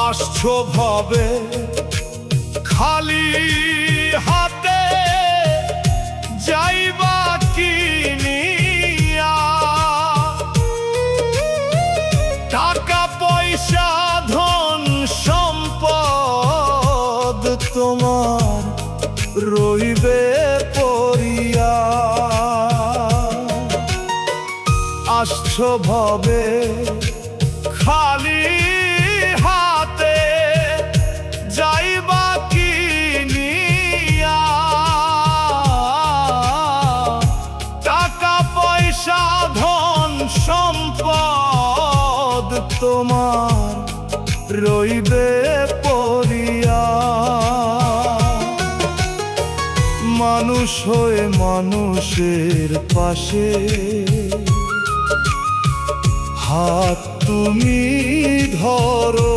আসছো ভবে খালি হাতে, যাইবা কি নিয়া? টাকা পয়সা ধন সম্পদ তোমার রইবে পড়িয়া। আসছো ভবে খালি হাতে, যাইবা কি নিয়া? টাকা পয়সা ধন সম্পদ তোমার রইবে পড়িয়া। মানুষ হয়ে মানুষের পাশে হাত তুমি ধরো।